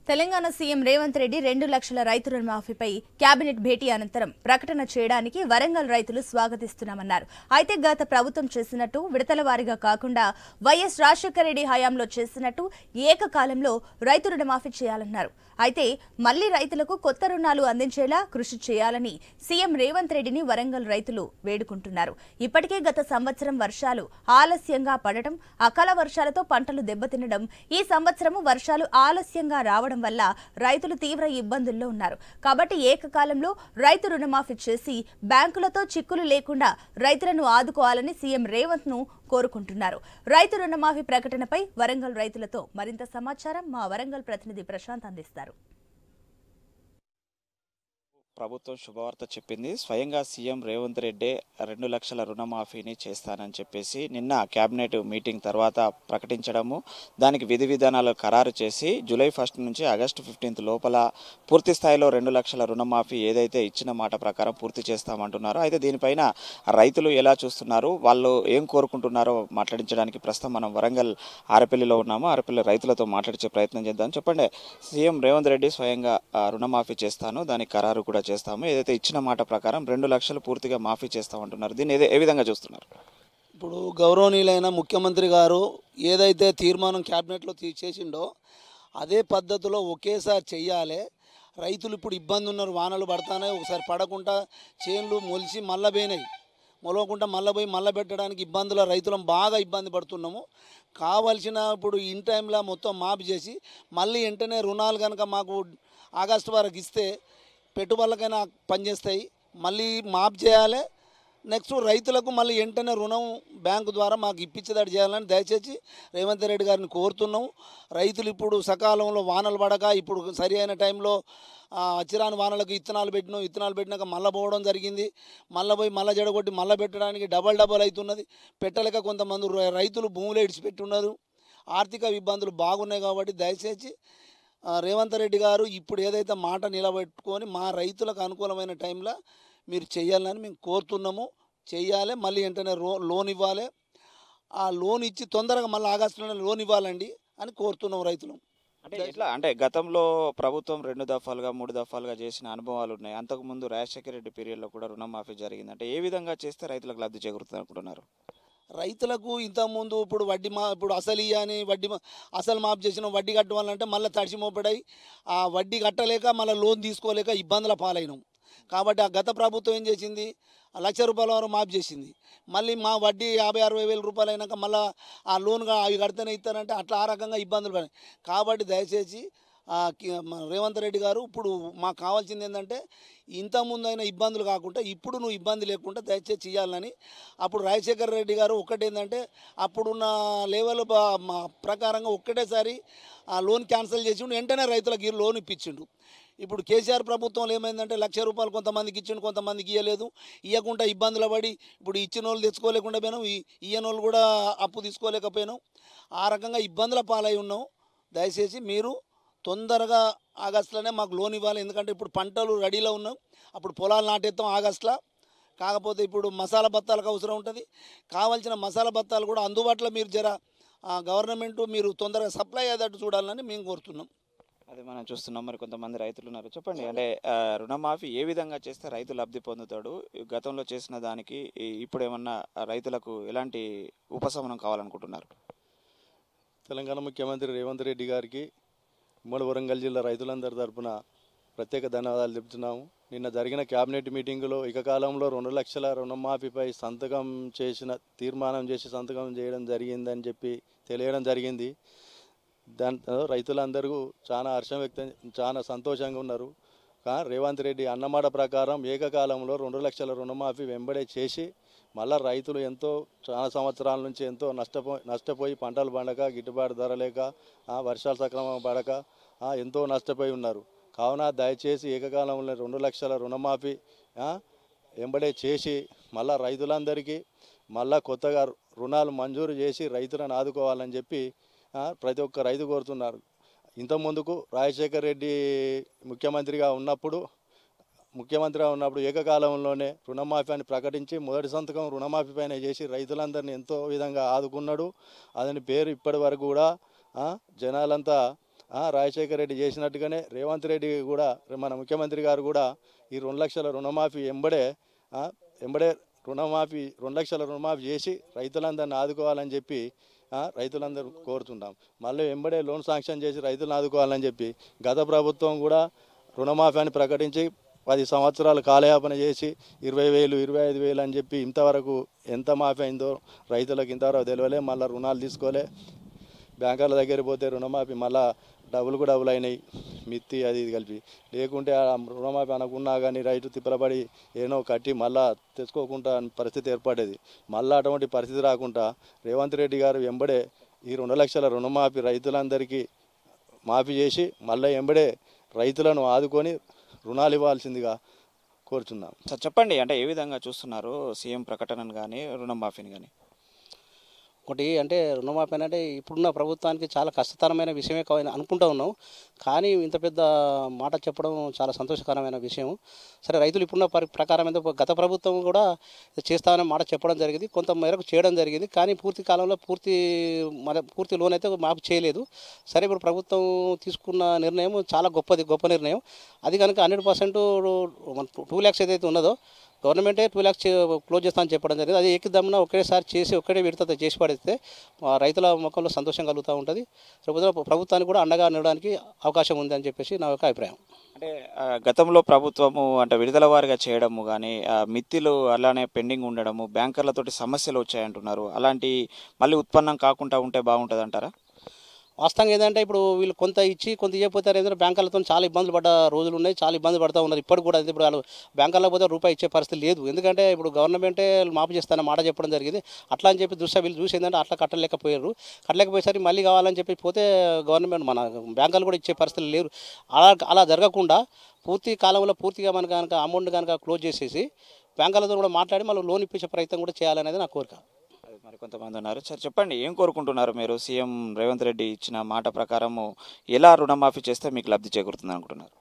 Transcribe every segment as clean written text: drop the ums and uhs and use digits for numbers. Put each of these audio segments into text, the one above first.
Telangana CM Revanth Reddy 2 లక్షల రైతు రుణమాఫీపై cabinet భేటీ అనంతరం ప్రకటన చేయడానికి వరంగల్ రైతులు స్వాగతిస్తున్నామన్నారు. అయితే గత ప్రభుత్వం చేసినట్టు విడతల వారీగా కాకుండా వైఎస్ రాజశేఖర రెడ్డి హయాంలో చేసినట్టు ఏకకాలంలో రైతు రుణమాఫీ చేయాలన్నారు. అయితే మళ్లీ రైతులకు కొత్త రుణాలు అందించేలా కృషి చేయాలని సీఎం రేవంత్ రెడ్డిని వరంగల్ రైతులు వేడుకుంటున్నారు. ఇప్పటికే గత సంవత్సరం వర్షాలు ఆలస్యంగా పడటం, అకాల వర్షాలతో పంటలు దెబ్బతినడం, ఈ సంవత్సరం వర్షాలు ఆలస్యంగా రావడం వల్ల రైతులు తీవ్ర ఇబ్బందుల్లో ఉన్నారు. కాబట్టి ఏకకాలంలో రైతు రుణమాఫీ చేసి బ్యాంకులతో చిక్కులు లేకుండా రైతులను ఆదుకోవాలని సీఎం రేవంత్ ను కోరుకుంటున్నారు. రైతు రుణమాఫీ ప్రకటనపై వరంగల్ రైతులతో మరింత సమాచారం మా వరంగల్ ప్రతినిధి ప్రశాంత్ అందిస్తారు. ప్రభుత్వం శుభవార్త చెప్పింది. స్వయంగా సీఎం రేవంత్ రెడ్డి 2 లక్షల రుణమాఫీని చేస్తానని చెప్పేసి నిన్న కేబినెట్ మీటింగ్ తర్వాత ప్రకటించడము, దానికి విధి విధానాలు ఖరారు చేసి జూలై 1 నుంచి ఆగస్టు 15 లోపల పూర్తి స్థాయిలో 2 లక్షల రుణమాఫీ ఏదైతే ఇచ్చిన మాట ప్రకారం పూర్తి చేస్తామంటున్నారో, అయితే దీనిపైన రైతులు ఎలా చూస్తున్నారు, వాళ్ళు ఏం కోరుకుంటున్నారో మాట్లాడించడానికి ప్రస్తుతం మనం వరంగల్ ఆరపల్లిలో ఉన్నాము. ఆరపల్లి రైతులతో మాట్లాడించే ప్రయత్నం చేద్దాం. చెప్పండి, సీఎం రేవంత్ రెడ్డి స్వయంగా రుణమాఫీ చేస్తాను, దానికి ఖరారు కూడా చేస్తాము, ఏదైతే ఇచ్చిన మాట ప్రకారం 2 లక్షలు పూర్తిగా మాఫీ చేస్తామంటున్నారు. దీన్ని ఏ విధంగా చూస్తున్నారు? ఇప్పుడు గౌరవనీయులైన ముఖ్యమంత్రి గారు ఏదైతే తీర్మానం క్యాబినెట్లో చేసిండో అదే పద్ధతిలో ఒకేసారి చెయ్యాలి. రైతులు ఇప్పుడు ఇబ్బంది ఉన్నారు, వానలు పడతానే ఒకసారి పడకుండా చేన్లు మొలిసి మళ్ళీ పోయినాయి, మొలవకుండా మళ్ళీ పోయి మళ్ళీ పెట్టడానికి ఇబ్బందులు, రైతులం బాగా ఇబ్బంది పడుతున్నాము. కావాల్సిన ఇప్పుడు ఇన్ టైంలో మొత్తం మాఫీ చేసి మళ్ళీ వెంటనే రుణాలు కనుక మాకు ఆగస్టు వరకు ఇస్తే పెట్టుబడులకైనా పనిచేస్తాయి. మళ్ళీ మాఫ్ చేయాలి. నెక్స్ట్ రైతులకు మళ్ళీ వెంటనే రుణం బ్యాంకు ద్వారా మాకు ఇప్పించేటట్టు చేయాలని దయచేసి రేవంత్ రెడ్డి గారిని కోరుతున్నాము. రైతులు ఇప్పుడు సకాలంలో వానలు పడక ఇప్పుడు సరి అయిన టైంలో అచ్చిరాని వానలకు ఇత్తనాలు పెట్టినాక మళ్ళీ పోవడం జరిగింది. మళ్ళీ పోయి మళ్ళీ జడగొట్టి మళ్ళీ పెట్టడానికి డబల్ అవుతున్నది. పెట్టలేక కొంతమంది రైతులు భూములు ఇడిచిపెట్టి ఉన్నారు. ఆర్థిక ఇబ్బందులు బాగున్నాయి. కాబట్టి దయచేసి రేవంత్ రెడ్డి గారు ఇప్పుడు ఏదైతే మాట నిలబెట్టుకొని మా రైతులకు అనుకూలమైన టైంలో మీరు చేయాలని మేము కోరుతున్నాము. చెయ్యాలి, మళ్ళీ వెంటనే లోన్ ఇవ్వాలి. ఆ లోన్ ఇచ్చి తొందరగా మళ్ళీ ఆగస్టులోనే లోన్ ఇవ్వాలండి అని కోరుతున్నాం రైతులు. అంటే గతంలో ప్రభుత్వం 2 దఫాలుగా 3 దఫాలుగా చేసిన అనుభవాలు ఉన్నాయి. అంతకుముందు రాజశేఖర రెడ్డి పీరియడ్లో కూడా రుణమాఫీ జరిగింది. అంటే ఏ విధంగా చేస్తే రైతులకు లబ్ధి చేకూరుతుంది అనుకుంటున్నారు? రైతులకు ఇంతకుముందు ఇప్పుడు ఇప్పుడు అసలు అని అసలు మాఫ్ చేసిన వడ్డీ కట్టవాలంటే మళ్ళీ తడిసి మోపడై ఆ వడ్డీ కట్టలేక మళ్ళీ లోన్ తీసుకోలేక ఇబ్బందుల పాలైనాం. కాబట్టి ఆ గత ప్రభుత్వం ఏం చేసింది, ₹1,00,000 వరకు మాఫ్ చేసింది. మళ్ళీ మా వడ్డీ 50-60 వేల రూపాయలు అయినాక మళ్ళీ ఆ లోన్గా అవి కడితేనే ఇస్తానంటే అట్లా ఆ రకంగా ఇబ్బందులు పడినాయి. కాబట్టి దయచేసి రేవంత్ రెడ్డి గారు ఇప్పుడు మాకు కావాల్సింది ఏంటంటే ఇంతకుముందు అయినా ఇబ్బందులు కాకుండా ఇప్పుడు నువ్వు ఇబ్బంది లేకుండా దయచేసి చేయాలని. అప్పుడు రాజశేఖర రెడ్డి గారు ఒక్కటేంటంటే అప్పుడున్న లెవెల్ ప్రకారంగా ఒక్కటేసారి ఆ లోన్ క్యాన్సిల్ చేసి వెంటనే రైతులకు లోన్ ఇప్పించిండు. ఇప్పుడు కేసీఆర్ ప్రభుత్వంలో ఏమైందంటే ₹1,00,000 కొంతమందికి ఇచ్చిండు, కొంతమందికి ఇవ్వలేదు. ఇవ్వకుండా ఇబ్బందులు పడి ఇప్పుడు ఇచ్చిన వాళ్ళు తెచ్చుకోలేకుండా పోయినాం, ఇయ్యని వాళ్ళు కూడా అప్పు తీసుకోలేకపోయినాం. ఆ రకంగా ఇబ్బందుల పాలై ఉన్నాం. దయచేసి మీరు తొందరగా ఆగస్టులోనే మాకు లోన్ ఇవ్వాలి. ఎందుకంటే ఇప్పుడు పంటలు రెడీలో ఉన్నాం, అప్పుడు పొలాలు నాటేస్తాం ఆగస్టులో. కాకపోతే ఇప్పుడు మసాలా బత్తాలకు అవసరం ఉంటుంది. కావాల్సిన మసాలా బత్తాలు కూడా అందుబాటులో మీరు గవర్నమెంట్ మీరు తొందరగా సప్లై అయ్యేటట్టు చూడాలని మేము కోరుతున్నాం. అది మనం చూస్తున్నాం. మరి కొంతమంది రైతులు ఉన్నారు. చెప్పండి, అంటే రుణమాఫీ ఏ విధంగా చేస్తే రైతు లబ్ధి పొందుతాడు? గతంలో చేసిన దానికి ఇప్పుడు ఏమన్నా రైతులకు ఎలాంటి ఉపశమనం కావాలనుకుంటున్నారు? తెలంగాణ ముఖ్యమంత్రి రేవంత్ రెడ్డి గారికి ఉమ్మడి వరంగల్ జిల్లా రైతులందరి తరఫున ప్రత్యేక ధన్యవాదాలు చెబుతున్నాము. నిన్న జరిగిన క్యాబినెట్ మీటింగులో ఏకకాలంలో 2 లక్షల రుణమాఫీపై తీర్మానం చేసి సంతకం చేయడం జరిగిందని చెప్పి తెలియడం జరిగింది. దాంతో రైతులందరూ చాలా సంతోషంగా ఉన్నారు. రేవంత్ రెడ్డి అన్నమాట ప్రకారం ఏకకాలంలో 2 లక్షల రుణమాఫీ వెంబడే చేసి మళ్ళీ రైతులు చాలా సంవత్సరాల నుంచి ఎంతో నష్టపోయి పంటలు పండక, గిట్టుబాటు ధర లేక, వర్షాలు సక్రమంగా పడక ఎంతో నష్టపోయి ఉన్నారు. కావున దయచేసి ఏకకాలంలో 2 లక్షల రుణమాఫీ వెంబడే చేసి మళ్ళీ రైతులందరికీ మళ్ళీ కొత్తగా రుణాలు మంజూరు చేసి రైతులను ఆదుకోవాలని చెప్పి ప్రతి ఒక్క రైతు కోరుతున్నారు. ఇంతకుముందుకు రాజశేఖర రెడ్డి ముఖ్యమంత్రిగా ఉన్నప్పుడు ఏకకాలంలోనే రుణమాఫీ అని ప్రకటించి మొదటి సంతకం రుణమాఫీ పైన చేసి రైతులందరినీ ఎంతో విధంగా ఆదుకున్నాడు. అదని పేరు ఇప్పటి వరకు కూడా జనాలంతా రాజశేఖర రెడ్డి చేసినట్టుగానే రేవంత్ రెడ్డి కూడా మన ముఖ్యమంత్రి గారు కూడా ఈ 2 లక్షల రుణమాఫీ ఎంబడే రుణమాఫీ 2 లక్షల రుణమాఫీ చేసి రైతులందరిని ఆదుకోవాలని చెప్పి రైతులందరూ కోరుతుంటాం. మళ్ళీ ఎంబడే లోన్ శాంక్షన్ చేసి రైతులను ఆదుకోవాలని చెప్పి గత ప్రభుత్వం కూడా రుణమాఫీ అని ప్రకటించి 10 సంవత్సరాలు కాలయాపన చేసి 20,000 25,000 అని చెప్పి ఇంతవరకు ఎంత మాఫీ అయిందో రైతులకు ఇంతవరకు తెలియలే. మళ్ళీ రుణాలు తీసుకోలే, బ్యాంకర్ల దగ్గర పోతే రుణమాఫీ మళ్ళీ డబ్బులు అయినాయి, మిత్తి అది ఇది కలిపి. లేకుంటే ఆ రుణమాఫీ అనుకున్నా కానీ రైతు తిప్పలపడి ఏనో కట్టి మళ్ళా తెచ్చుకోకుండా పరిస్థితి ఏర్పడేది. మళ్ళీ అటువంటి పరిస్థితి రాకుండా రేవంత్ రెడ్డి గారు ఎంబడే ఈ 2 లక్షల రుణమాఫీ రైతులందరికీ మాఫీ చేసి మళ్ళీ ఎంబడే రైతులను ఆదుకొని రుణాలు ఇవ్వాల్సిందిగా కోరుచున్నాం. సార్ చెప్పండి, అంటే ఏ విధంగా చూస్తున్నారు సీఎం ప్రకటనను కానీ రుణమాఫీని కానీ? ఒకటి అంటే రుణమాఫీ అంటే ఇప్పుడున్న ప్రభుత్వానికి చాలా కష్టతరమైన విషయమే అనుకుంటూ ఉన్నాం. కానీ ఇంత పెద్ద మాట చెప్పడం చాలా సంతోషకరమైన విషయం. సరే, రైతులు ఇప్పుడున్న ప్రకారం అయితే గత ప్రభుత్వం కూడా చేస్తామనే మాట చెప్పడం జరిగింది, కొంత మేరకు చేయడం జరిగింది. కానీ పూర్తి కాలంలో పూర్తి లోన్ అయితే మాఫీ చేయలేదు. సరే, ఇప్పుడు ప్రభుత్వం తీసుకున్న నిర్ణయం చాలా గొప్ప నిర్ణయం. అది కనుక 100% 2 lakhs ఏదైతే ఉన్నదో గవర్నమెంటే 2 lakhs క్లోజ్ చేస్తామని చెప్పడం జరిగింది. అది ఏకదమ్మున ఒకేసారి చేసి ఒక్కడే విడత చేసి పడితే రైతుల ముఖంలో సంతోషం కలుగుతూ ఉంటుంది. ప్రభుత్వానికి కూడా అండగా నిలవడానికి అవకాశం ఉంది అని చెప్పేసి నా యొక్క అభిప్రాయం. అంటే గతంలో ప్రభుత్వము అంటే విడుదల వారిగా చేయడము కానీ మిత్తిలు అలానే పెండింగ్ ఉండడము, బ్యాంకర్లతోటి సమస్యలు వచ్చాయంటున్నారు. అలాంటి మళ్ళీ ఉత్పన్నం కాకుండా ఉంటే బాగుంటుంది అంటారా? వాస్తవంగా ఏంటంటే ఇప్పుడు వీళ్ళు కొంత ఇచ్చి కొంత ఇవ్వకపోతారు. ఏంటంటే బ్యాంకర్లతో చాలా ఇబ్బందులు పడ్డ రోజులు ఉన్నాయి, చాలా ఇబ్బంది పడుతూ ఉన్నారు. ఇప్పుడు కూడా ఇప్పుడు వాళ్ళు బ్యాంకర్లకు పోతే రూపాయి ఇచ్చే పరిస్థితి లేదు. ఎందుకంటే ఇప్పుడు గవర్నమెంటే మాఫీ చేస్తానని మాట చెప్పడం జరిగింది. అట్లా అని చెప్పి వీళ్ళు చూసి ఏంటంటే అట్లా కట్టలేకపోయేసరికి మళ్ళీ కావాలని చెప్పి పోతే గవర్నమెంట్ మన బ్యాంకర్లు కూడా ఇచ్చే పరిస్థితులు లేరు. అలా జరగకుండా పూర్తి కాలంలో పూర్తిగా మనకు కనుక అమౌంట్ కనుక క్లోజ్ చేసేసి బ్యాంకర్లతో కూడా మాట్లాడి మళ్ళీ లోన్ ఇప్పించే ప్రయత్నం కూడా చేయాలనేది నా కోరిక. మరి కొంతమంది ఉన్నారు. సార్ చెప్పండి, ఏం కోరుకుంటున్నారు మీరు? సీఎం రేవంత్ రెడ్డి ఇచ్చిన మాట ప్రకారము ఎలా రుణమాఫీ చేస్తే మీకు లబ్ధి చేకూరుతుంది అనుకుంటున్నారు?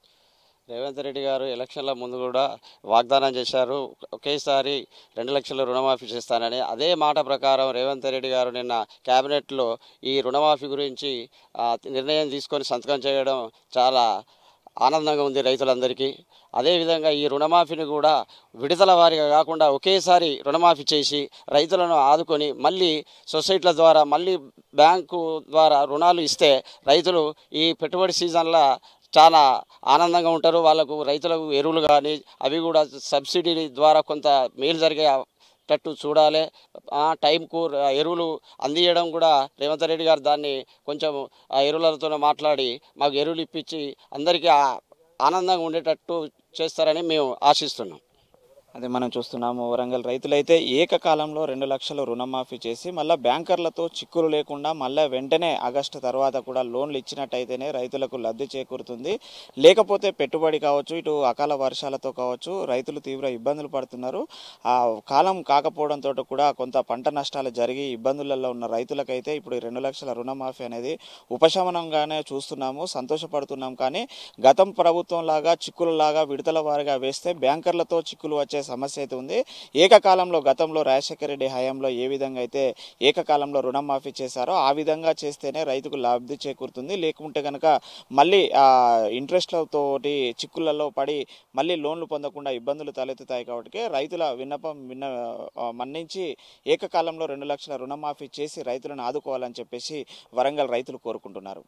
రేవంత్ రెడ్డి గారు ఎలక్షన్ల ముందు కూడా వాగ్దానం చేశారు, ఒకేసారి 2 లక్షల రుణమాఫీ చేస్తానని. అదే మాట ప్రకారం రేవంత్ రెడ్డి గారు నిన్న క్యాబినెట్లో ఈ రుణమాఫీ గురించి నిర్ణయం తీసుకొని సంతకం చేయడం చాలా ఆనందంగా ఉంది రైతులందరికీ. అదేవిధంగా ఈ రుణమాఫీని కూడా విడతల వారీగా కాకుండా ఒకేసారి రుణమాఫీ చేసి రైతులను ఆదుకొని మళ్ళీ సొసైటీల ద్వారా మళ్ళీ బ్యాంకు ద్వారా రుణాలు ఇస్తే రైతులు ఈ పెట్టుబడి సీజన్లో చాలా ఆనందంగా ఉంటారు. వాళ్ళకు రైతులకు ఎరువులు కానీ అవి కూడా సబ్సిడీ ద్వారా కొంత మేలు జరిగేటట్టు చూడాలి. టైంకు ఎరువులు అందించడం కూడా రేవంత్ రెడ్డి గారు దాన్ని కొంచెం ఆ ఎరువులతో మాట్లాడి మాకు ఎరువులు ఇప్పించి అందరికీ ఆనందంగా ఉండేటట్టు చేస్తారని మేము ఆశిస్తున్నాం. అదే మనం చూస్తున్నాము, వరంగల్ రైతులైతే ఏకకాలంలో 2 లక్షలు రుణమాఫీ చేసి మళ్ళీ బ్యాంకర్లతో చిక్కులు లేకుండా మళ్ళీ వెంటనే ఆగస్టు తర్వాత కూడా లోన్లు ఇచ్చినట్టయితేనే రైతులకు లబ్ధి చేకూరుతుంది. లేకపోతే పెట్టుబడి కావచ్చు, ఇటు అకాల వర్షాలతో కావచ్చు, రైతులు తీవ్ర ఇబ్బందులు పడుతున్నారు. ఆ కాలం కాకపోవడంతో కూడా కొంత పంట నష్టాలు జరిగి ఇబ్బందులలో ఉన్న రైతులకైతే ఇప్పుడు 2 లక్షల రుణమాఫీ అనేది ఉపశమనంగానే చూస్తున్నాము, సంతోషపడుతున్నాం. కానీ గతం ప్రభుత్వం లాగా చిక్కులలాగా విడతల వారిగా వేస్తే బ్యాంకర్లతో చిక్కులు వచ్చే సమస్య అయితే ఉంది. ఏకకాలంలో గతంలో రాజశేఖర రెడ్డి హయాంలో ఏ విధంగా అయితే ఏకకాలంలో రుణమాఫీ చేశారో ఆ విధంగా చేస్తేనే రైతుకు లబ్ధి చేకూరుతుంది. లేకుంటే కనుక మళ్ళీ ఇంట్రెస్ట్లతోటి చిక్కులలో పడి మళ్ళీ లోన్లు పొందకుండా ఇబ్బందులు తలెత్తుతాయి. కాబట్టి రైతుల విన్నపం మన్నించి ఏకకాలంలో 2 లక్షల రుణమాఫీ చేసి రైతులను ఆదుకోవాలని చెప్పేసి వరంగల్ రైతులు కోరుకుంటున్నారు.